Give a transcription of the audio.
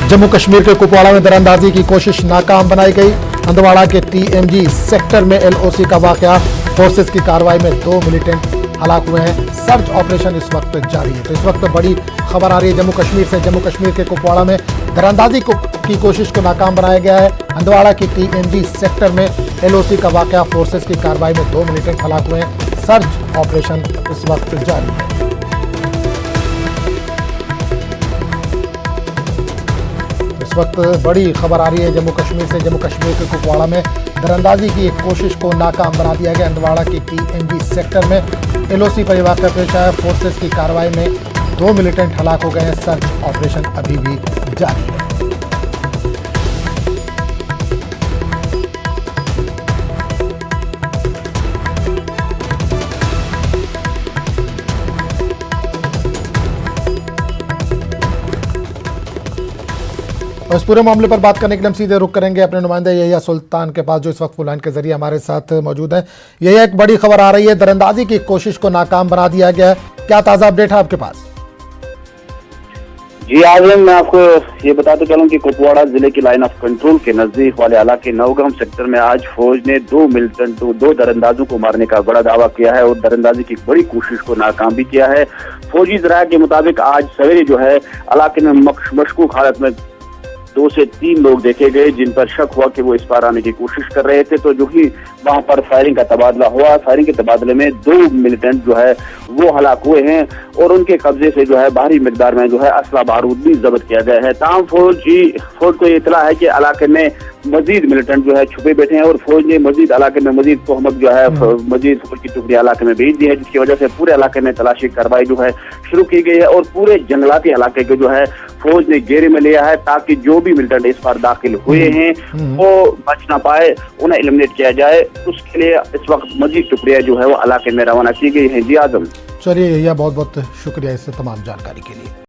जम्मू कश्मीर के कुपवाड़ा में दरअंदाजी की कोशिश नाकाम बनाई गई। हंदवाड़ा के TMG सेक्टर में LOC का वाकया, फोर्सेस की कार्रवाई में 2 मिलिटेंट हलाक हुए हैं। सर्च ऑपरेशन इस वक्त जारी है। तो इस वक्त बड़ी खबर आ रही है जम्मू कश्मीर से। जम्मू कश्मीर के कुपवाड़ा में दरअंदाजी की कोशिश को नाकाम बनाया गया है। हंदवाड़ा की TMG सेक्टर में LOC का वाकया, फोर्सेस की कार्रवाई में 2 मिलिटेंट हलाक हुए हैं। सर्च ऑपरेशन इस वक्त जारी है। इस वक्त बड़ी खबर आ रही है जम्मू कश्मीर से। जम्मू कश्मीर के कुपवाड़ा में दरअंदाजी की एक कोशिश को नाकाम बना दिया गया। हंदवाड़ा की TMG सेक्टर में LOC पर वाकया पेश आया। फोर्सेस की कार्रवाई में 2 मिलिटेंट हलाक हो गए हैं। सर्च ऑपरेशन अभी भी जारी है। और इस पूरे मामले पर बात करने के लिए हम सीधे रुख करेंगे अपने नुमाइंदे यहिया सुल्तान के पास, जो इस वक्त फोन लाइन के जरिए हमारे साथ मौजूद है। यह एक बड़ी खबर आ रही है, दरअंदाजी की कोशिश को नाकाम बना दिया गया है। क्या ताज़ा अपडेट है आपके पास? जी आजम, मैं आपको ये बताते चलूं कि कुपवाड़ा जिले की लाइन ऑफ कंट्रोल के नजदीक वाले इलाके नवगाम सेक्टर में आज फौज ने 2 मिलिटेंट 2 दरअंदाजों को मारने का बड़ा दावा किया है और दरअंदाजी की बड़ी कोशिश को नाकाम भी किया है। फौजी जराये के मुताबिक आज सवेरे जो है इलाके में मशकूक हालत में 2 से 3 लोग देखे गए, जिन पर शक हुआ कि वो इस पार आने की कोशिश कर रहे थे। तो जो ही वहां पर फायरिंग का तबादला हुआ, फायरिंग के तबादले में 2 मिलिटेंट जो है वो हलाक हुए हैं और उनके कब्जे से जो है भारी मिकदार में जो है असला बारूद भी जब्त किया गया है। ताम फौज को ये इतला है कि इलाके में मजीद मिलिटेंट जो है छुपे बैठे हैं और फौज ने मजीद इलाके में मजीद तोहमत जो है मजीद फौज की टुकड़ी इलाके में भेज दी है, जिसकी वजह से पूरे इलाके में तलाशी कार्रवाई जो है शुरू की गई है और पूरे जंगलाती इलाके को जो है फौज ने घेरे में लिया है, ताकि जो भी मिलिटेंट इस पर दाखिल हुए हैं वो बच ना पाए, उन्हें एलिमिनेट किया जाए। उसके लिए इस वक्त मजीद टुकड़ियां जो है वो इलाके में रवाना की गई हैं। जी आजम, चलिए यहिया, बहुत बहुत शुक्रिया इस तमाम जानकारी के लिए।